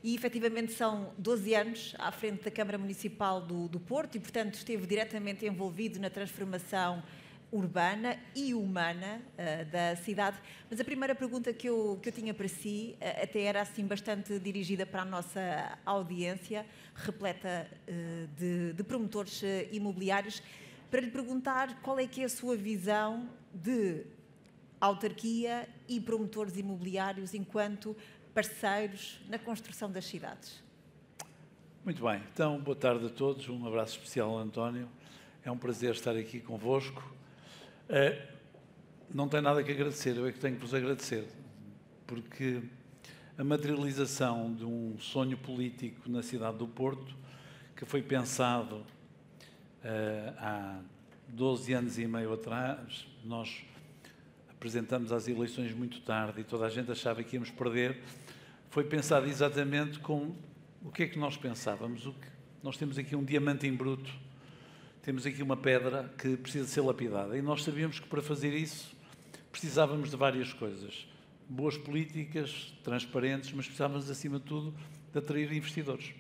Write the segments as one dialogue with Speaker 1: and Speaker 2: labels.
Speaker 1: e efetivamente são 12 anos à frente da Câmara Municipal do Porto e, portanto, esteve diretamente envolvido na transformação urbana e humana da cidade. Mas a primeira pergunta que eu tinha para si até era assim bastante dirigida para a nossa audiência, repleta de promotores imobiliários, para lhe perguntar qual é que é a sua visão de autarquia e promotores imobiliários enquanto parceiros na construção das cidades.
Speaker 2: Muito bem, então boa tarde a todos, um abraço especial ao António, é um prazer estar aqui convosco. Não tenho nada que agradecer, eu é que tenho que vos agradecer, porque a materialização de um sonho político na cidade do Porto, que foi pensado há 12 anos e meio atrás, nós apresentamos às eleições muito tarde e toda a gente achava que íamos perder, foi pensado exatamente com o que é que nós pensávamos. Nós temos aqui um diamante em bruto, temos aqui uma pedra que precisa ser lapidada e nós sabíamos que para fazer isso precisávamos de várias coisas. Boas políticas, transparentes, mas precisávamos acima de tudo de atrair investidores.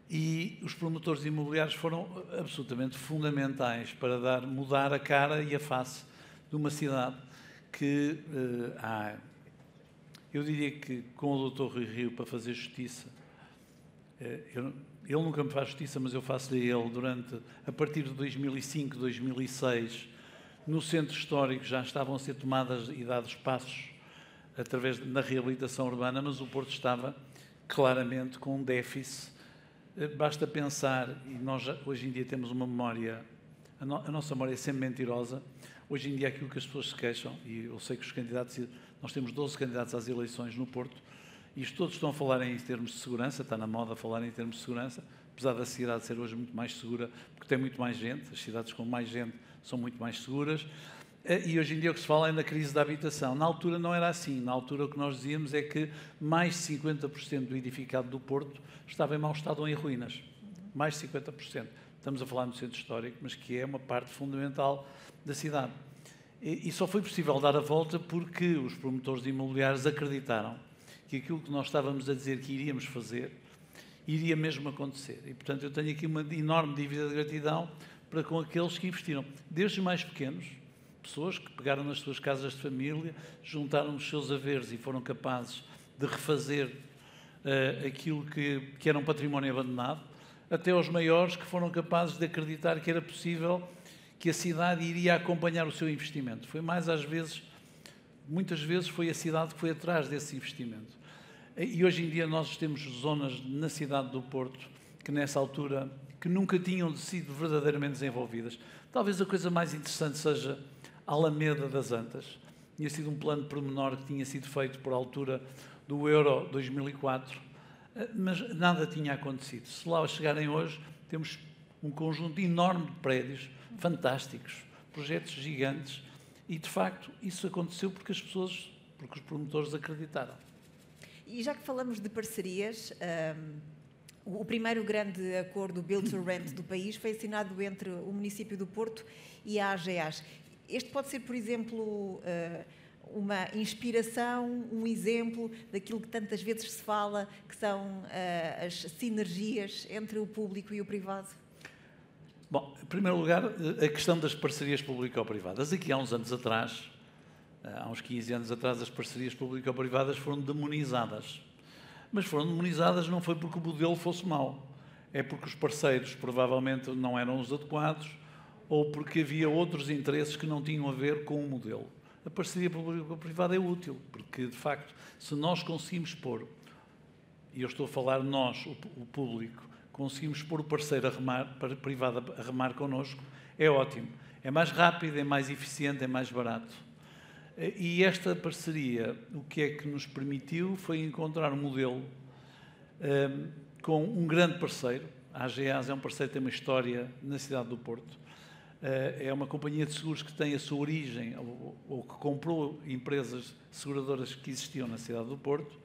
Speaker 2: E os promotores imobiliários foram absolutamente fundamentais para mudar a cara e a face de uma cidade que eu diria que com o Dr. Rui Rio, para fazer justiça, ele nunca me faz justiça, mas eu faço-lhe a ele a partir de 2005, 2006, no centro histórico já estavam a ser tomadas e dados passos na reabilitação urbana, mas o Porto estava claramente com um déficit. Basta pensar, e nós hoje em dia temos uma memória, a nossa memória é sempre mentirosa. Hoje em dia aquilo que as pessoas se queixam, e eu sei que os candidatos, nós temos 12 candidatos às eleições no Porto, e todos estão a falar em termos de segurança, está na moda falar em termos de segurança, apesar da cidade ser hoje muito mais segura, porque tem muito mais gente, as cidades com mais gente são muito mais seguras, e hoje em dia o que se fala é na crise da habitação. Na altura não era assim, na altura o que nós dizíamos é que mais de 50% do edificado do Porto estava em mau estado ou em ruínas, mais de 50%. Estamos a falar no centro histórico, mas que é uma parte fundamental da cidade. E só foi possível dar a volta porque os promotores imobiliários acreditaram que aquilo que nós estávamos a dizer que iríamos fazer, iria mesmo acontecer. E, portanto, eu tenho aqui uma enorme dívida de gratidão para com aqueles que investiram, desde os mais pequenos, pessoas que pegaram nas suas casas de família, juntaram os seus haveres e foram capazes de refazer aquilo que era um património abandonado, até aos maiores que foram capazes de acreditar que era possível que a cidade iria acompanhar o seu investimento. Foi muitas vezes foi a cidade que foi atrás desse investimento. E hoje em dia nós temos zonas na cidade do Porto que nessa altura que nunca tinham sido verdadeiramente desenvolvidas. Talvez a coisa mais interessante seja a Alameda das Antas. Tinha sido um plano pormenor que tinha sido feito por altura do Euro 2004, mas nada tinha acontecido. Se lá chegarem hoje, temos um conjunto enorme de prédios fantásticos, projetos gigantes, e de facto isso aconteceu porque os promotores acreditaram.
Speaker 1: E já que falamos de parcerias, o primeiro grande acordo Build to Rent do país foi assinado entre o município do Porto e a AGEAs. Este pode ser, por exemplo, uma inspiração, um exemplo daquilo que tantas vezes se fala, que são as sinergias entre o público e o privado?
Speaker 2: Bom, em primeiro lugar, a questão das parcerias público-privadas. Aqui há uns anos atrás, há uns 15 anos atrás, as parcerias público-privadas foram demonizadas. Mas foram demonizadas não foi porque o modelo fosse mau, é porque os parceiros provavelmente não eram os adequados ou porque havia outros interesses que não tinham a ver com o modelo. A parceria público-privada é útil, porque, de facto, se nós conseguimos pôr, e eu estou a falar nós, o público, conseguimos pôr o parceiro a remar, para o privado a remar connosco, é ótimo. É mais rápido, é mais eficiente, é mais barato. E esta parceria, o que é que nos permitiu foi encontrar um modelo com um grande parceiro. A AGEAs é um parceiro que tem uma história na cidade do Porto. É uma companhia de seguros que tem a sua origem, ou que comprou empresas seguradoras que existiam na cidade do Porto,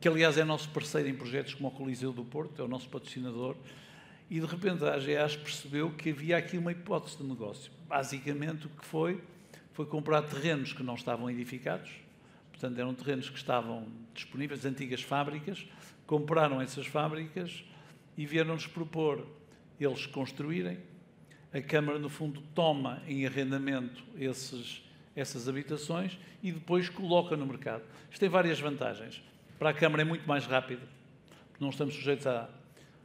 Speaker 2: que aliás é nosso parceiro em projetos como o Coliseu do Porto, é o nosso patrocinador, e de repente a AGEAs percebeu que havia aqui uma hipótese de negócio. Basicamente o que foi comprar terrenos que não estavam edificados, portanto eram terrenos que estavam disponíveis, antigas fábricas, compraram essas fábricas e vieram-nos propor eles construírem. A Câmara, no fundo, toma em arrendamento essas habitações e depois coloca no mercado. Isto tem várias vantagens. Para a Câmara é muito mais rápido, porque não estamos sujeitos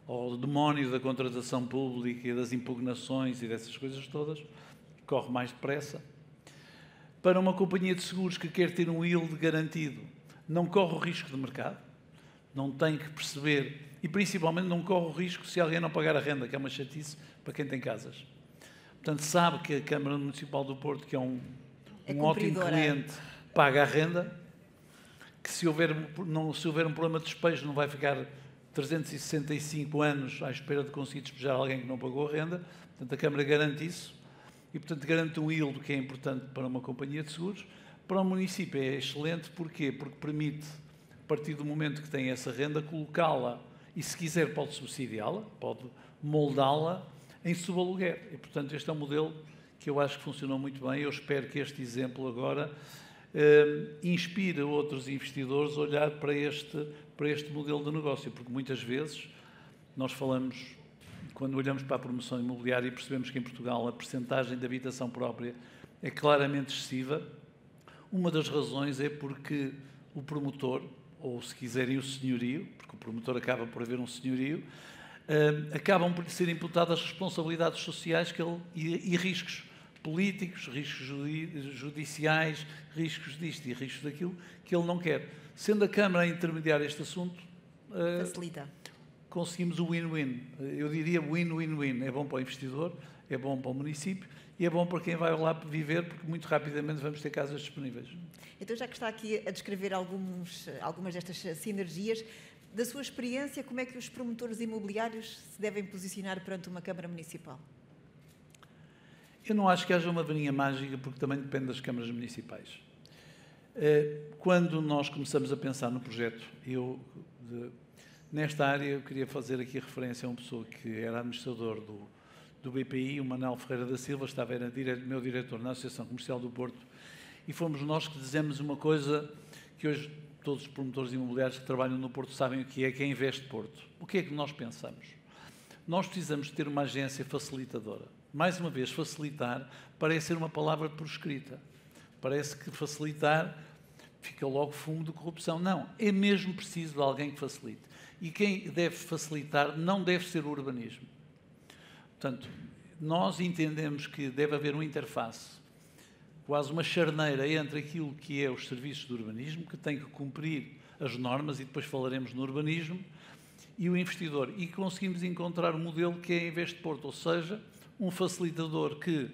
Speaker 2: ao demónio da contratação pública e das impugnações e dessas coisas todas, corre mais depressa. Para uma companhia de seguros que quer ter um yield garantido, não corre o risco de mercado, não tem que perceber, e principalmente não corre o risco se alguém não pagar a renda, que é uma chatice para quem tem casas. Portanto, sabe que a Câmara Municipal do Porto, que é um ótimo cliente, paga a renda, que se houver um problema de despejo não vai ficar 365 anos à espera de conseguir despejar alguém que não pagou a renda. Portanto, a Câmara garante isso e, portanto, garante um yield que é importante para uma companhia de seguros. Para o município é excelente, porquê? Porque permite, a partir do momento que tem essa renda, colocá-la e, se quiser, pode subsidiá-la, pode moldá-la em subaluguer. E, portanto, este é um modelo que eu acho que funcionou muito bem. Eu espero que este exemplo agora inspire outros investidores a olhar para este modelo de negócio, porque muitas vezes nós falamos, quando olhamos para a promoção imobiliária e percebemos que em Portugal a percentagem de habitação própria é claramente excessiva. Uma das razões é porque o promotor, ou se quiserem o senhorio, porque o promotor acaba por haver um senhorio, acabam por ser imputadas responsabilidades sociais e riscos políticos, riscos judiciais, riscos disto e riscos daquilo, que ele não quer. Sendo a Câmara a intermediar este assunto,
Speaker 1: facilita.
Speaker 2: Conseguimos o win-win. Eu diria win-win-win. É bom para o investidor, é bom para o município e é bom para quem vai lá viver, porque muito rapidamente vamos ter casas disponíveis.
Speaker 1: Então, já que está aqui a descrever algumas destas sinergias, da sua experiência, como é que os promotores imobiliários se devem posicionar perante uma Câmara Municipal?
Speaker 2: Eu não acho que haja uma varinha mágica, porque também depende das câmaras municipais. Quando nós começamos a pensar no projeto, nesta área eu queria fazer aqui referência a uma pessoa que era administrador do BPI, o Manuel Ferreira da Silva, era meu diretor na Associação Comercial do Porto, e fomos nós que dizemos uma coisa que hoje todos os promotores imobiliários que trabalham no Porto sabem o que é Investe Porto. O que é que nós pensamos? Nós precisamos ter uma agência facilitadora. Mais uma vez, facilitar parece ser uma palavra proscrita. Parece que facilitar fica logo fumo de corrupção. Não, é mesmo preciso de alguém que facilite. E quem deve facilitar não deve ser o urbanismo. Portanto, nós entendemos que deve haver uma interface, quase uma charneira entre aquilo que é os serviços do urbanismo, que tem que cumprir as normas, e depois falaremos no urbanismo, e o investidor. E conseguimos encontrar um modelo que é Investe Porto, ou seja, um facilitador que,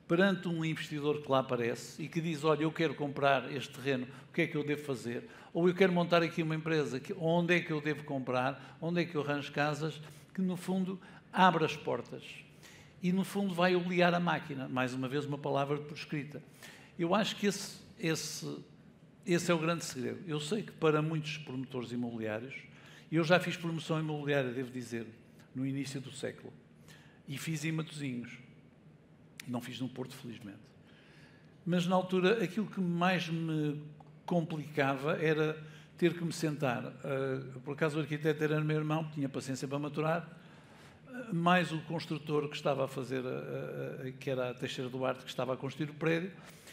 Speaker 2: perante um investidor que lá aparece e que diz, olha, eu quero comprar este terreno, o que é que eu devo fazer? Ou eu quero montar aqui uma empresa, onde é que eu devo comprar? Onde é que eu arranjo casas? Que, no fundo, abre as portas. E, no fundo, vai olear a máquina. Mais uma vez, uma palavra proscrita. Eu acho que esse é o grande segredo. Eu sei que para muitos promotores imobiliários, eu já fiz promoção imobiliária, devo dizer, no início do século. E fiz em Matosinhos. Não fiz no Porto, felizmente. Mas, na altura, aquilo que mais me complicava era ter que me sentar. Por acaso, o arquiteto era meu irmão, tinha paciência para maturar, mais o construtor que estava a fazer, que era a Teixeira Duarte, que estava a construir o prédio,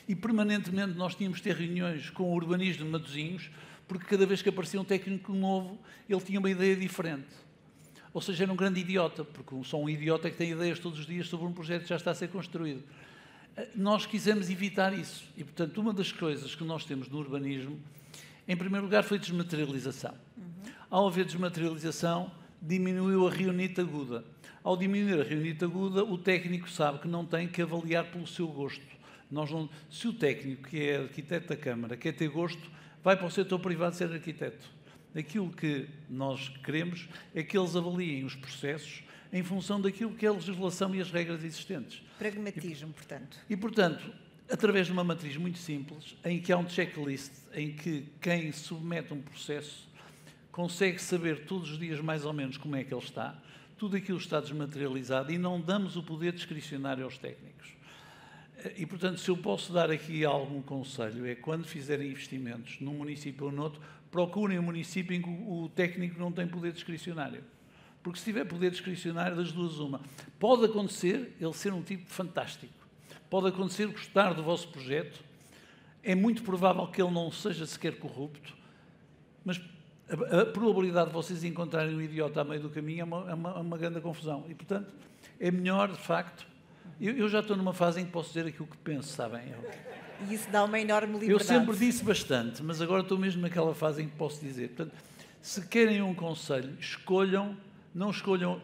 Speaker 2: e permanentemente nós tínhamos de ter reuniões com o urbanismo de Matosinhos, porque cada vez que aparecia um técnico novo, ele tinha uma ideia diferente. Ou seja, era um grande idiota, porque só um idiota é que tem ideias todos os dias sobre um projeto que já está a ser construído. Nós quisemos evitar isso. E, portanto, uma das coisas que nós temos no urbanismo, em primeiro lugar, foi desmaterialização. Ao haver desmaterialização, diminuiu a reunite aguda. Ao diminuir a reunite aguda, o técnico sabe que não tem que avaliar pelo seu gosto. Se o técnico, que é arquiteto da Câmara, quer ter gosto, vai para o setor privado ser arquiteto. Aquilo que nós queremos é que eles avaliem os processos em função daquilo que é a legislação e as regras existentes.
Speaker 1: Pragmatismo, portanto.
Speaker 2: E, portanto, através de uma matriz muito simples, em que há um checklist, em que quem submete um processo consegue saber todos os dias mais ou menos como é que ele está, tudo aquilo está desmaterializado e não damos o poder discricionário aos técnicos. E, portanto, se eu posso dar aqui algum conselho, é quando fizerem investimentos num município ou noutro, procurem um município em que o técnico não tem poder discricionário. Porque se tiver poder discricionário, das duas uma. Pode acontecer ele ser um tipo fantástico. Pode acontecer gostar do vosso projeto. É muito provável que ele não seja sequer corrupto, mas a probabilidade de vocês encontrarem um idiota a meio do caminho é uma grande confusão. E, portanto, é melhor, de facto... Eu já estou numa fase em que posso dizer aquilo que penso, sabem?
Speaker 1: E isso dá uma enorme liberdade.
Speaker 2: Eu sempre disse bastante, mas agora estou mesmo naquela fase em que posso dizer. Portanto, se querem um conselho, não escolham...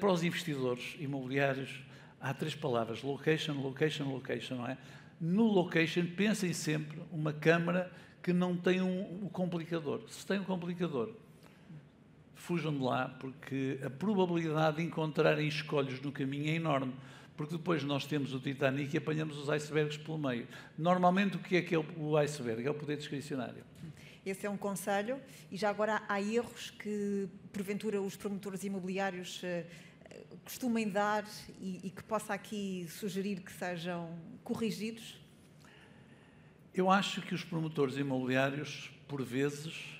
Speaker 2: Para os investidores imobiliários, há 3 palavras: location, location, location, não é? No location, pensem sempre uma câmara que não tem um complicador. Se tem um complicador, fujam de lá, porque a probabilidade de encontrarem escolhos no caminho é enorme, porque depois nós temos o Titanic e apanhamos os icebergs pelo meio. Normalmente, o que é o iceberg? É o poder discricionário.
Speaker 1: Esse é um conselho. E já agora há erros que, porventura, os promotores imobiliários costumem dar e que possa aqui sugerir que sejam corrigidos?
Speaker 2: Eu acho que os promotores imobiliários, por vezes...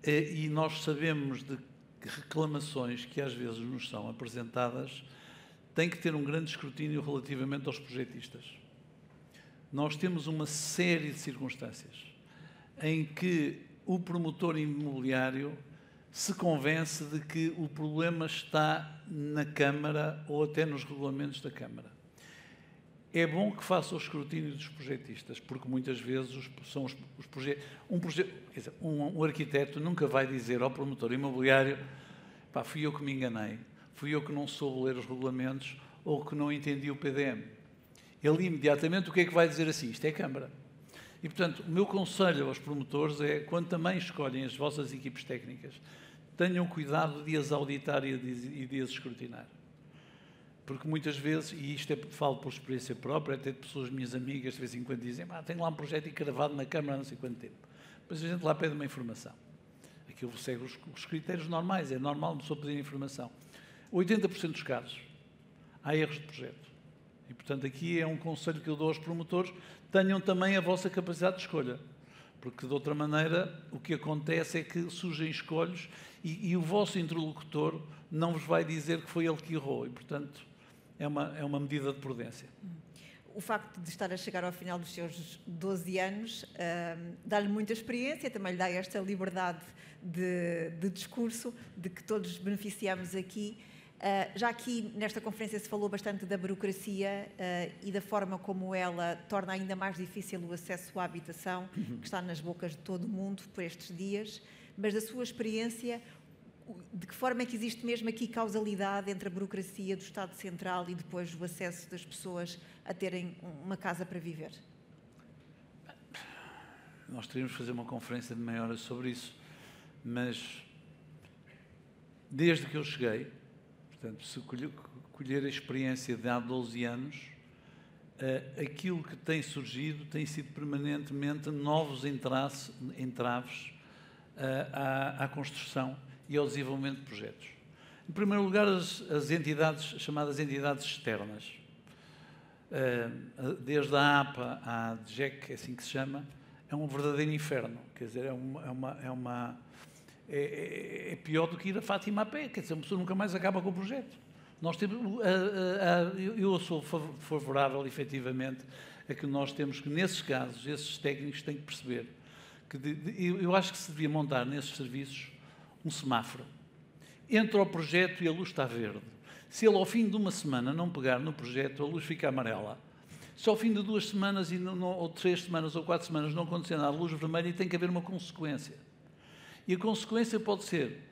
Speaker 2: E nós sabemos de reclamações que às vezes nos são apresentadas, têm que ter um grande escrutínio relativamente aos projetistas. Nós temos uma série de circunstâncias em que o promotor imobiliário se convence de que o problema está na Câmara ou até nos regulamentos da Câmara. É bom que faça o escrutínio dos projetistas, porque muitas vezes são os projetos... Um arquiteto nunca vai dizer ao promotor imobiliário: pá, fui eu que me enganei, fui eu que não soube ler os regulamentos ou que não entendi o PDM. Ele imediatamente o que é que vai dizer assim? Isto é Câmara. E, portanto, o meu conselho aos promotores é, quando também escolhem as vossas equipes técnicas, tenham cuidado de as auditar e de as escrutinar. Porque muitas vezes, e isto falo por experiência própria, até de pessoas minhas amigas, de vez em quando dizem: tenho lá um projeto encravado na Câmara há não sei quanto tempo. Depois a gente lá pede uma informação. Aquilo segue os critérios normais, é normal uma pessoa pedir informação. 80% dos casos há erros de projeto. E, portanto, aqui é um conselho que eu dou aos promotores: tenham também a vossa capacidade de escolha. Porque, de outra maneira, o que acontece é que surgem escolhos e o vosso interlocutor não vos vai dizer que foi ele que errou. E, portanto, é uma medida de prudência.
Speaker 1: O facto de estar a chegar ao final dos seus 12 anos dá-lhe muita experiência, também lhe dá esta liberdade de discurso, de que todos beneficiamos aqui. Já aqui nesta conferência se falou bastante da burocracia e da forma como ela torna ainda mais difícil o acesso à habitação, que está nas bocas de todo o mundo por estes dias, mas da sua experiência, de que forma é que existe mesmo aqui causalidade entre a burocracia do Estado Central e depois o acesso das pessoas a terem uma casa para viver?
Speaker 2: Nós teríamos de fazer uma conferência de meia hora sobre isso, mas desde que eu cheguei, portanto, se colher a experiência de há 12 anos, aquilo que tem surgido tem sido permanentemente novos entraves à construção e ao desenvolvimento de projetos. Em primeiro lugar, as entidades, chamadas entidades externas. Desde a APA à DGEC, é assim que se chama, é um verdadeiro inferno. Quer dizer, é pior do que ir a Fátima a pé. Quer dizer, uma pessoa nunca mais acaba com o projeto. Nós temos, eu sou favorável, efetivamente, a que nós temos que, nesses casos, esses técnicos têm que perceber que eu acho que se devia montar nesses serviços um semáforo. Entra o projeto e a luz está verde. Se ele, ao fim de uma semana, não pegar no projeto, a luz fica amarela. Se ao fim de 2 semanas, ou 3 semanas, ou 4 semanas, não acontecer nada, a luz vermelha, tem que haver uma consequência. E a consequência pode ser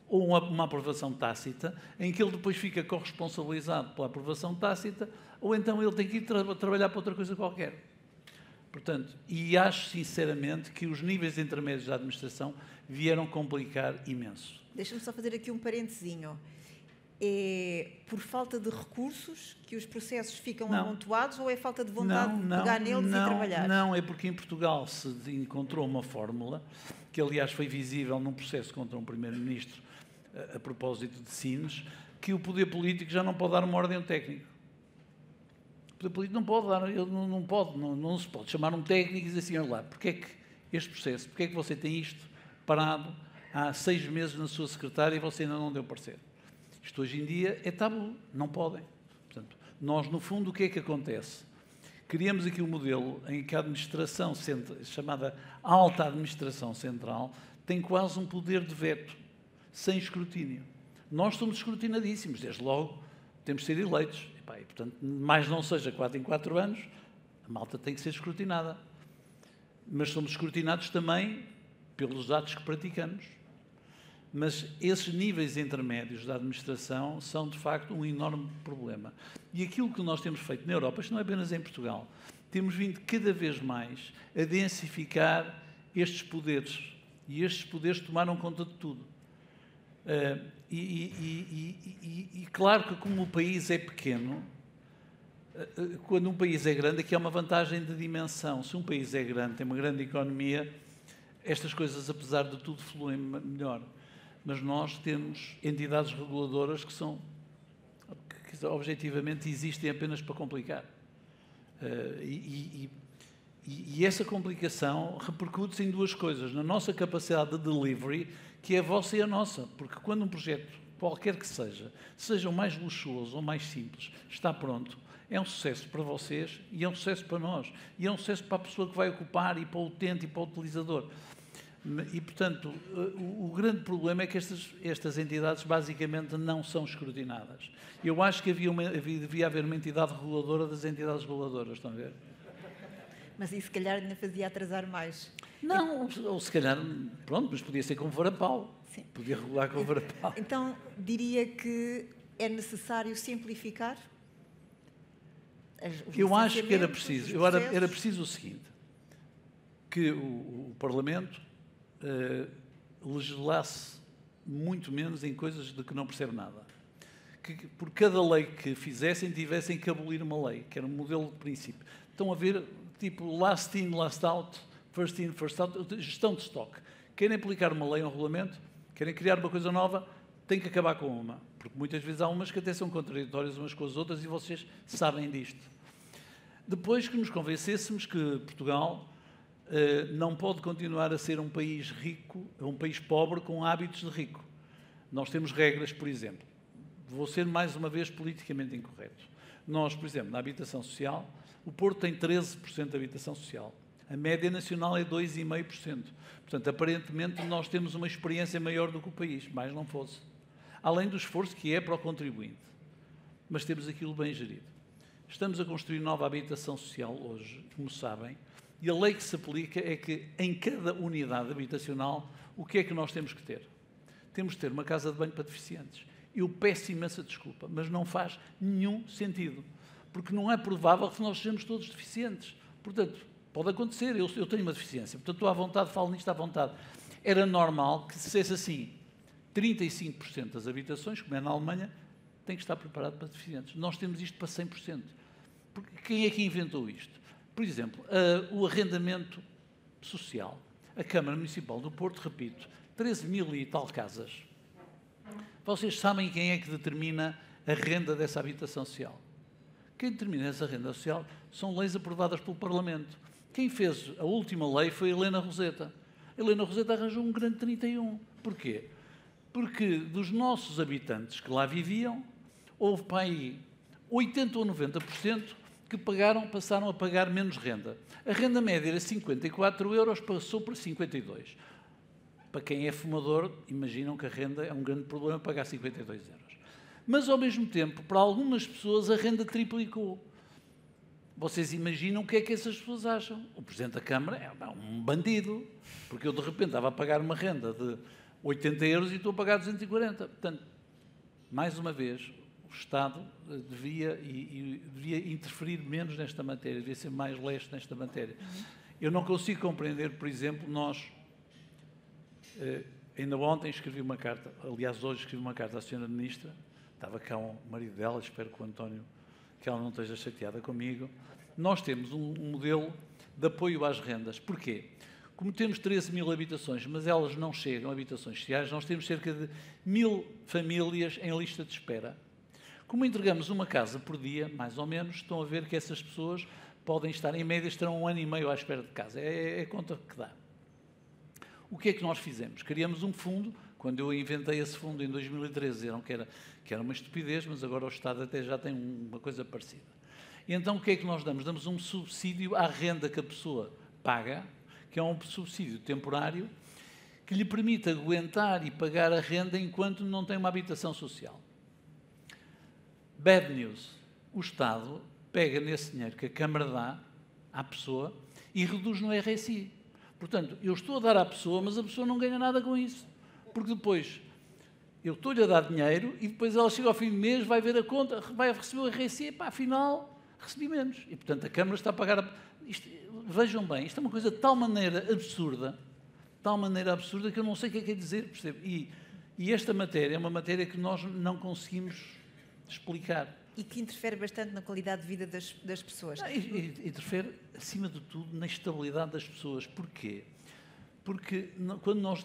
Speaker 2: ou uma aprovação tácita, em que ele depois fica corresponsabilizado pela aprovação tácita, ou então ele tem que ir trabalhar para outra coisa qualquer. Portanto, e acho sinceramente que os níveis intermédios da administração vieram complicar imenso.
Speaker 1: Deixa-me só fazer aqui um parentezinho. É por falta de recursos que os processos ficam amontoados ou é falta de vontade de pegar neles e trabalhar?
Speaker 2: Não, é porque em Portugal se encontrou uma fórmula, que aliás foi visível num processo contra um primeiro-ministro a propósito de Sines, que o poder político já não pode dar uma ordem ao técnico. poder político não pode dar, ele não se pode chamar um técnico e dizer assim, olha lá, porque é que este processo, porque é que você tem isto parado há 6 meses na sua secretária e você ainda não deu parecer? Isto hoje em dia é tabu, não podem. Portanto, nós, no fundo, o que é que acontece? Criamos aqui um modelo em que a administração, chamada alta administração central, tem quase um poder de veto, sem escrutínio. Nós somos escrutinadíssimos, desde logo temos de ser eleitos. E, portanto, mais não seja 4 em 4 anos, a malta tem que ser escrutinada. Mas somos escrutinados também pelos atos que praticamos. Mas esses níveis intermédios da administração são, de facto, um enorme problema. E aquilo que nós temos feito na Europa, isto não é apenas em Portugal, temos vindo cada vez mais a densificar estes poderes. E estes poderes tomaram conta de tudo. E claro que como o país é pequeno, quando um país é grande, aqui há uma vantagem de dimensão. Se um país é grande, tem uma grande economia, estas coisas, apesar de tudo, fluem melhor. Mas nós temos entidades reguladoras que objetivamente existem apenas para complicar. E essa complicação repercute-se em 2 coisas. Na nossa capacidade de delivery, que é a vossa e a nossa. Porque quando um projeto, qualquer que seja o mais luxuoso ou mais simples, está pronto, é um sucesso para vocês e é um sucesso para nós. E é um sucesso para a pessoa que vai ocupar e para o utente e para o utilizador. E, portanto, o grande problema é que estas entidades basicamente não são escrutinadas. Eu acho que devia haver uma entidade reguladora das entidades reguladoras, estão a ver?
Speaker 1: Mas isso, se calhar, ainda fazia atrasar mais.
Speaker 2: Não, ou se calhar, pronto, mas podia ser com varapau. Sim. Podia regular com varapau.
Speaker 1: Então, diria que é necessário simplificar?
Speaker 2: Eu acho que era preciso o seguinte, que o Parlamento legislasse muito menos em coisas de que não percebe nada. Que por cada lei que fizessem, tivessem que abolir uma lei, que era um modelo de princípio. Estão a ver, tipo, last in, last out, first in, first out, gestão de estoque. Querem aplicar uma lei, um regulamento, querem criar uma coisa nova, têm que acabar com uma. Porque muitas vezes há umas que até são contraditórias umas com as outras e vocês sabem disto. Depois que nos convencêssemos que Portugal não pode continuar a ser um país rico, um país pobre com hábitos de rico. Nós temos regras, por exemplo. Vou ser mais uma vez politicamente incorreto. Nós, por exemplo, na habitação social, o Porto tem 13% de habitação social. A média nacional é 2,5%. Portanto, aparentemente, nós temos uma experiência maior do que o país, mais não fosse. Além do esforço que é para o contribuinte. Mas temos aquilo bem gerido. Estamos a construir nova habitação social hoje, como sabem, e a lei que se aplica é que em cada unidade habitacional, o que é que nós temos que ter? Temos de ter uma casa de banho para deficientes. Eu peço imensa desculpa, mas não faz nenhum sentido, porque não é provável que nós sejamos todos deficientes. Portanto, pode acontecer, eu tenho uma deficiência, portanto estou à vontade, falo nisto à vontade. Era normal que se dissesse assim, 35% das habitações, como é na Alemanha, tem que estar preparado para deficientes. Nós temos isto para 100%. Porque quem é que inventou isto? Por exemplo, o arrendamento social. A Câmara Municipal do Porto, repito, 13.000 e tal casas. Vocês sabem quem é que determina a renda dessa habitação social? Quem determina essa renda social são leis aprovadas pelo Parlamento. Quem fez a última lei foi a Helena Roseta. A Helena Roseta arranjou um grande 31. Porquê? Porque dos nossos habitantes que lá viviam, houve para aí 80% ou 90% que passaram a pagar menos renda. A renda média era 54 euros, passou para 52. Para quem é fumador, imaginam que a renda é um grande problema pagar 52 euros. Mas, ao mesmo tempo, para algumas pessoas, a renda triplicou. Vocês imaginam o que é que essas pessoas acham? O Presidente da Câmara é um bandido, porque eu, de repente, estava a pagar uma renda de 80 euros e estou a pagar 240. Portanto, mais uma vez, o Estado devia interferir menos nesta matéria, devia ser mais leste nesta matéria. Eu não consigo compreender, por exemplo, nós, ainda ontem escrevi uma carta, aliás, hoje escrevi uma carta à Sra. Ministra, estava cá o marido dela, espero que o António, que ela não esteja chateada comigo. Nós temos um modelo de apoio às rendas. Porquê? Como temos 13.000 habitações, mas elas não chegam, habitações sociais, nós temos cerca de 1.000 famílias em lista de espera. Como entregamos uma casa por dia, mais ou menos, estão a ver que essas pessoas podem estar, em média, estarão 1 ano e meio à espera de casa. É a conta que dá. O que é que nós fizemos? Criamos um fundo. Quando eu inventei esse fundo em 2013, disseram que era uma estupidez, mas agora o Estado até já tem uma coisa parecida. E então o que é que nós damos? Damos um subsídio à renda que a pessoa paga, que é um subsídio temporário, que lhe permite aguentar e pagar a renda enquanto não tem uma habitação social. Bad news. O Estado pega nesse dinheiro que a Câmara dá à pessoa e reduz no RSI. Portanto, eu estou a dar à pessoa, mas a pessoa não ganha nada com isso. Porque depois eu estou-lhe a dar dinheiro e depois ela chega ao fim do mês, vai ver a conta, vai receber o RSI e pá, afinal recebi menos. E, portanto, a Câmara está a pagar... Vejam bem, isto é uma coisa de tal maneira absurda que eu não sei o que é dizer, percebe? E esta matéria é uma matéria que nós não conseguimos explicar.
Speaker 1: E que interfere bastante na qualidade de vida das pessoas.
Speaker 2: Interfere, acima de tudo, na estabilidade das pessoas. Porquê? Porque quando nós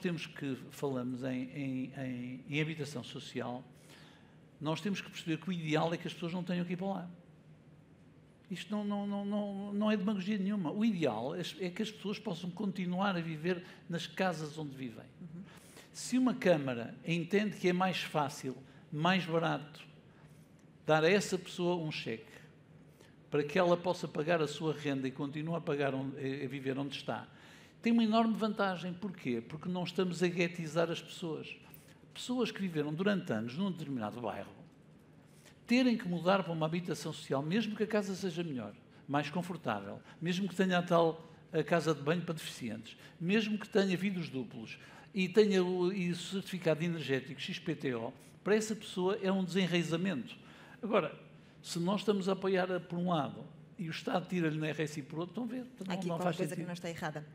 Speaker 2: falamos em habitação social, nós temos que perceber que o ideal é que as pessoas não tenham que ir para lá. Isto não é demagogia nenhuma. O ideal é que as pessoas possam continuar a viver nas casas onde vivem. Uhum. Se uma Câmara entende que é mais fácil, mais barato, dar a essa pessoa um cheque para que ela possa pagar a sua renda e continue a viver onde está, tem uma enorme vantagem. Porquê? Porque não estamos a guetizar as pessoas. Pessoas que viveram durante anos num determinado bairro, terem que mudar para uma habitação social, mesmo que a casa seja melhor, mais confortável, mesmo que tenha a casa de banho para deficientes, mesmo que tenha vidros duplos e tenha o certificado energético XPTO, para essa pessoa é um desenraizamento. Agora, se nós estamos a apoiar por um lado e o Estado tira-lhe na RSI por outro, estão a ver?
Speaker 1: Aqui qualquer coisa que não está errada.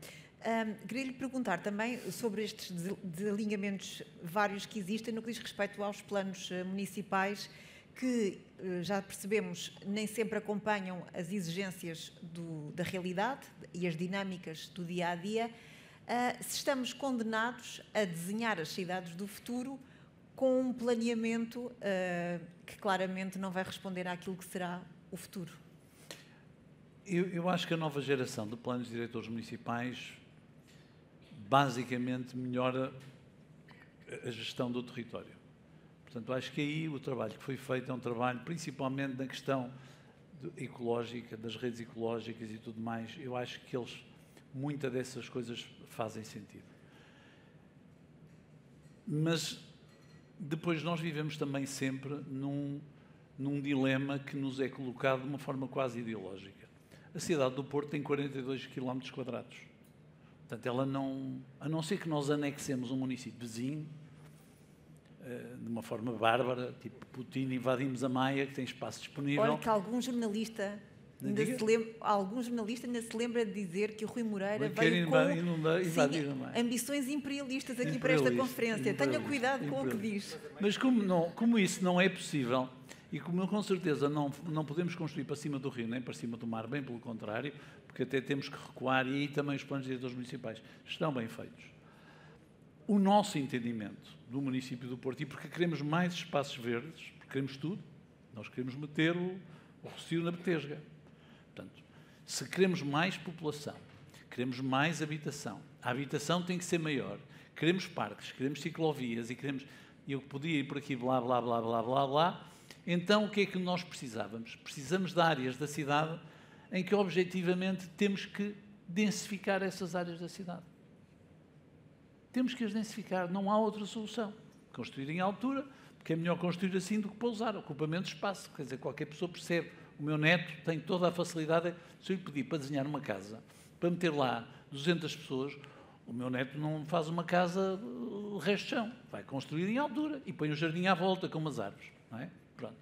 Speaker 1: Queria-lhe perguntar também sobre estes desalinhamentos vários que existem no que diz respeito aos planos municipais, que já percebemos nem sempre acompanham as exigências da realidade e as dinâmicas do dia-a-dia. Se estamos condenados a desenhar as cidades do futuro com um planeamento que claramente não vai responder àquilo que será o futuro.
Speaker 2: Eu acho que a nova geração de planos diretores municipais basicamente melhora a gestão do território. Portanto, acho que aí o trabalho que foi feito é um trabalho principalmente na questão ecológica, das redes ecológicas e tudo mais. Eu acho que muitas dessas coisas fazem sentido. Mas depois nós vivemos também sempre num dilema que nos é colocado de uma forma quase ideológica. A cidade do Porto tem 42 km². Portanto, ela a não ser que nós anexemos um município vizinho, de uma forma bárbara, tipo Putin, invadimos a Maia, que tem espaço disponível.
Speaker 1: Olha que algum jornalista ainda se lembra de dizer que o Rui Moreira veio com ambições imperialistas aqui para esta conferência. Tenha cuidado com o que diz.
Speaker 2: Mas como isso não é possível, e como com certeza não podemos construir para cima do rio nem para cima do mar, bem pelo contrário, porque até temos que recuar, e aí também os planos diretores municipais estão bem feitos. O nosso entendimento do município do Porto, e porque queremos mais espaços verdes, porque queremos tudo, nós queremos meter o Rocio na Betesga. Portanto, se queremos mais população, queremos mais habitação, a habitação tem que ser maior, queremos parques, queremos ciclovias e eu podia ir por aqui blá, blá, blá, blá, blá, blá, então o que é que nós precisávamos? Precisamos de áreas da cidade em que objetivamente temos que densificar essas áreas da cidade. Temos que as densificar, não há outra solução. Construir em altura, porque é melhor construir assim do que pousar, ocupa menos espaço. Quer dizer, qualquer pessoa percebe. O meu neto tem toda a facilidade. Se eu lhe pedir para desenhar uma casa, para meter lá 200 pessoas, o meu neto não faz uma casa resto de chão. Vai construir em altura e põe o jardim à volta com umas árvores. Não é? Pronto.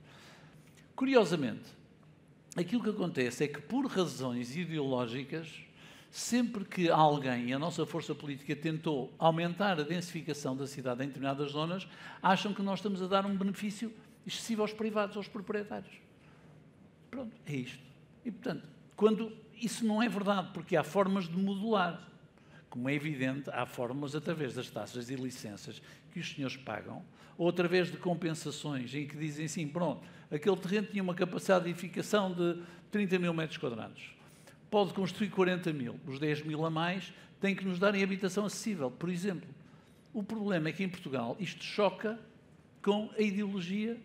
Speaker 2: Curiosamente, aquilo que acontece é que, por razões ideológicas, sempre que alguém, a nossa força política, tentou aumentar a densificação da cidade em determinadas zonas, acham que nós estamos a dar um benefício excessivo aos privados, aos proprietários. Pronto, é isto. E, portanto, quando isso não é verdade, porque há formas de modular. Como é evidente, há fórmulas através das taxas e licenças que os senhores pagam, ou através de compensações em que dizem assim, pronto, aquele terreno tinha uma capacidade de edificação de 30 mil metros quadrados. Pode construir 40 mil. Os 10 mil a mais têm que nos darem habitação acessível, por exemplo. O problema é que em Portugal isto choca com a ideologia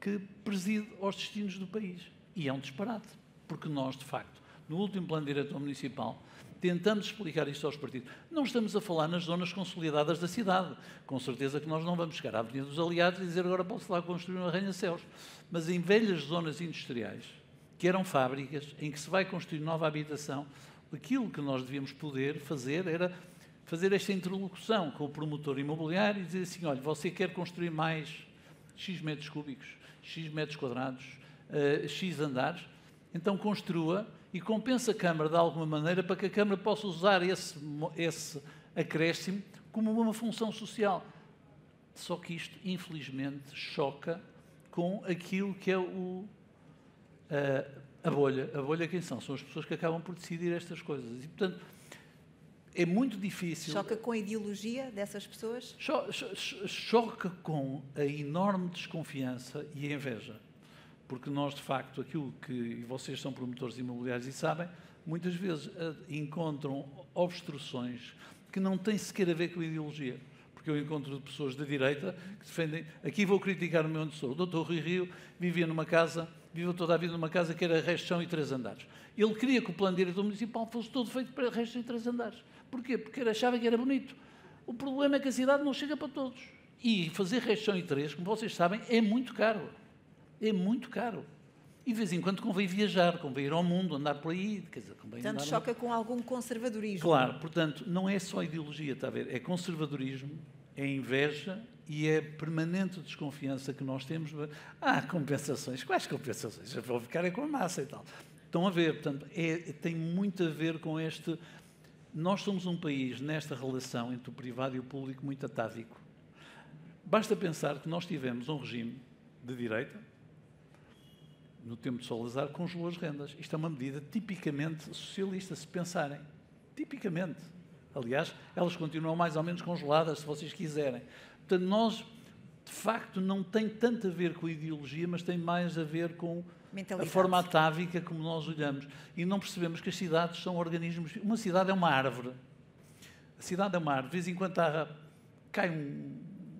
Speaker 2: que preside aos destinos do país. E é um disparate, porque nós, de facto, no último plano diretor municipal, tentamos explicar isto aos partidos. Não estamos a falar nas zonas consolidadas da cidade. Com certeza que nós não vamos chegar à Avenida dos Aliados e dizer agora pode-se lá construir um arranha-céus. Mas em velhas zonas industriais, que eram fábricas, em que se vai construir nova habitação, aquilo que nós devíamos poder fazer era fazer esta interlocução com o promotor imobiliário e dizer assim, olha, você quer construir mais X metros cúbicos, X metros quadrados, X andares, então construa e compensa a Câmara de alguma maneira para que a Câmara possa usar esse acréscimo como uma função social. Só que isto, infelizmente, choca com aquilo que é a bolha. A bolha quem são? São as pessoas que acabam por decidir estas coisas. E, portanto, é muito difícil...
Speaker 1: Choca com a ideologia dessas pessoas?
Speaker 2: Choca com a enorme desconfiança e a inveja. Porque nós, de facto, aquilo que... E vocês são promotores imobiliários e sabem, muitas vezes encontram obstruções que não têm sequer a ver com a ideologia. Porque eu encontro pessoas da direita que defendem... Aqui vou criticar o meu antecessor. O Dr. Rui Rio viveu toda a vida numa casa que era resto de chão e 3 andares. Ele queria que o plano diretor municipal fosse todo feito para resto de 3 andares. Porquê? Porque ele achava que era bonito. O problema é que a cidade não chega para todos. E fazer resto de chão e 3, como vocês sabem, é muito caro. É muito caro. E de vez em quando convém viajar, convém ir ao mundo, andar por aí. Quer dizer, convém
Speaker 1: portanto, choca com algum conservadorismo.
Speaker 2: Claro, portanto, não é só ideologia, está a ver? É conservadorismo, é inveja e é permanente desconfiança que nós temos. Compensações. Quais compensações? Já vou ficar com a massa e tal. Estão a ver, portanto, tem muito a ver com este... Nós somos um país, nesta relação entre o privado e o público, muito atávico. Basta pensar que nós tivemos um regime de direita, no tempo de Salazar, congelou as rendas. Isto é uma medida tipicamente socialista, se pensarem. Tipicamente. Aliás, elas continuam mais ou menos congeladas, se vocês quiserem. Portanto, nós, de facto, não tem tanto a ver com a ideologia, mas tem mais a ver com a forma atávica como nós olhamos. E não percebemos que as cidades são organismos... Uma cidade é uma árvore. A cidade é uma árvore. De vez em quando há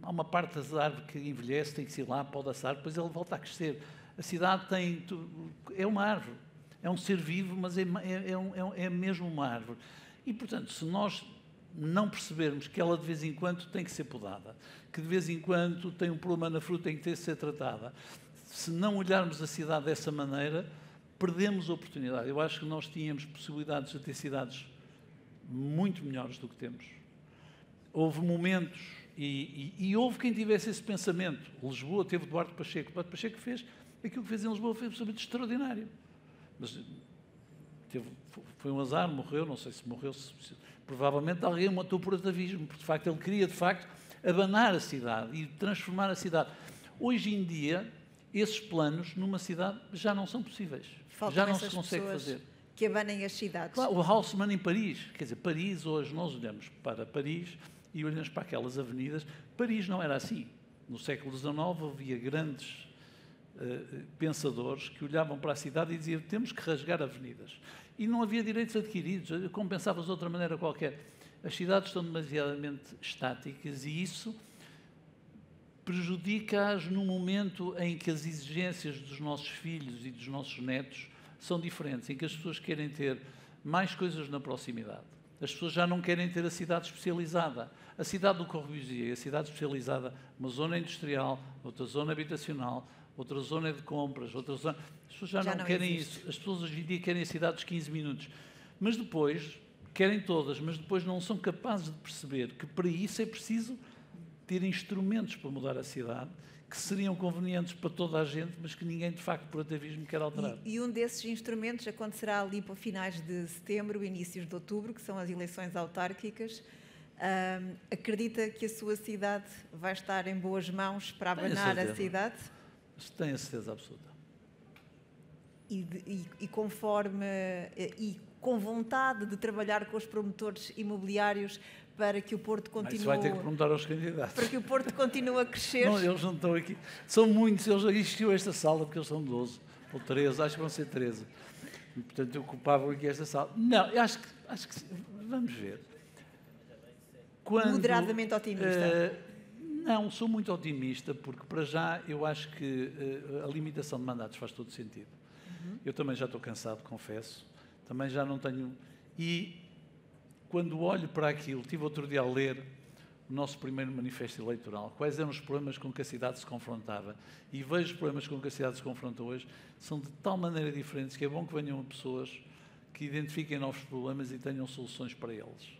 Speaker 2: uma parte da árvore que envelhece, tem que se ir lá, pode assar, depois ele volta a crescer. A cidade é uma árvore. É um ser vivo, mas é mesmo uma árvore. E, portanto, se nós não percebermos que ela de vez em quando tem que ser podada, que de vez em quando tem um problema na fruta, tem que ter que ser tratada, se não olharmos a cidade dessa maneira, perdemos a oportunidade. Eu acho que nós tínhamos possibilidades de ter cidades muito melhores do que temos. Houve momentos, e houve quem tivesse esse pensamento. Lisboa teve Duarte Pacheco. Duarte Pacheco fez aquilo que fez em Lisboa, foi absolutamente extraordinário. Mas foi um azar, morreu, não sei se morreu, provavelmente alguém o matou por atavismo, porque de facto ele queria, de facto, abanar a cidade e transformar a cidade. Hoje em dia, esses planos numa cidade já não são possíveis. Já não se consegue fazer.
Speaker 1: Que abanem as cidades.
Speaker 2: Claro, o Haussmann em Paris, quer dizer, Paris, hoje nós olhamos para Paris e olhamos para aquelas avenidas. Paris não era assim. No século XIX havia grandes pensadores que olhavam para a cidade e diziam temos que rasgar avenidas. E não havia direitos adquiridos, compensava-se de outra maneira qualquer. As cidades estão demasiadamente estáticas e isso prejudica-as no momento em que as exigências dos nossos filhos e dos nossos netos são diferentes, em que as pessoas querem ter mais coisas na proximidade. As pessoas já não querem ter a cidade especializada. A cidade do Corbusier, a cidade especializada, uma zona industrial, outra zona habitacional, outra zona de compras, outra zona... As pessoas já não querem isso. As pessoas hoje em dia querem a cidade dos 15 minutos. Mas depois, querem todas, mas depois não são capazes de perceber que para isso é preciso ter instrumentos para mudar a cidade, que seriam convenientes para toda a gente, mas que ninguém, de facto, por atavismo quer alterar.
Speaker 1: E um desses instrumentos acontecerá ali para finais de setembro, inícios de outubro, que são as eleições autárquicas. Acredita que a sua cidade vai estar em boas mãos para abanar a cidade?
Speaker 2: Tenho a certeza absoluta.
Speaker 1: E conforme... com vontade de trabalhar com os promotores imobiliários para que o Porto continue...
Speaker 2: Isso vai ter que perguntar aos candidatos.
Speaker 1: Para que o Porto continue a crescer.
Speaker 2: Não, eles não estão aqui. São muitos, eles existiu esta sala porque eles são 12 ou 13, acho que vão ser 13. E, portanto, ocupavam aqui esta sala. Não, eu acho que vamos ver.
Speaker 1: Moderadamente otimista.
Speaker 2: Não, sou muito otimista, porque para já eu acho que a limitação de mandatos faz todo sentido. Eu também já estou cansado, confesso. Também já não tenho... E quando olho para aquilo, tive outro dia a ler o nosso primeiro manifesto eleitoral, quais eram os problemas com que a cidade se confrontava, e vejo os problemas com que a cidade se confronta hoje, são de tal maneira diferentes que é bom que venham pessoas que identifiquem novos problemas e tenham soluções para eles.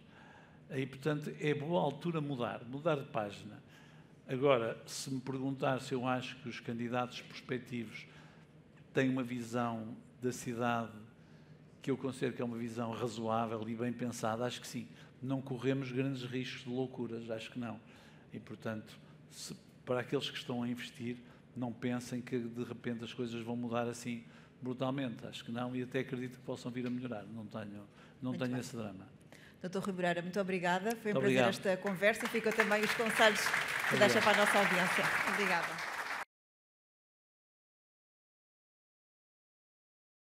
Speaker 2: E, portanto, é boa altura mudar de página. Agora, se me perguntar se eu acho que os candidatos prospectivos têm uma visão da cidade que eu considero que é uma visão razoável e bem pensada, acho que sim. Não corremos grandes riscos de loucuras, acho que não. E, portanto, para aqueles que estão a investir, não pensem que de repente as coisas vão mudar assim brutalmente. Acho que não, e até acredito que possam vir a melhorar. Não tenho esse drama.
Speaker 1: Dr. Rui Moreira, muito obrigada. Foi um
Speaker 2: Muito
Speaker 1: prazer
Speaker 2: obrigado.
Speaker 1: esta conversa. Ficam também os conselhos que deixa para a nossa audiência. Obrigada.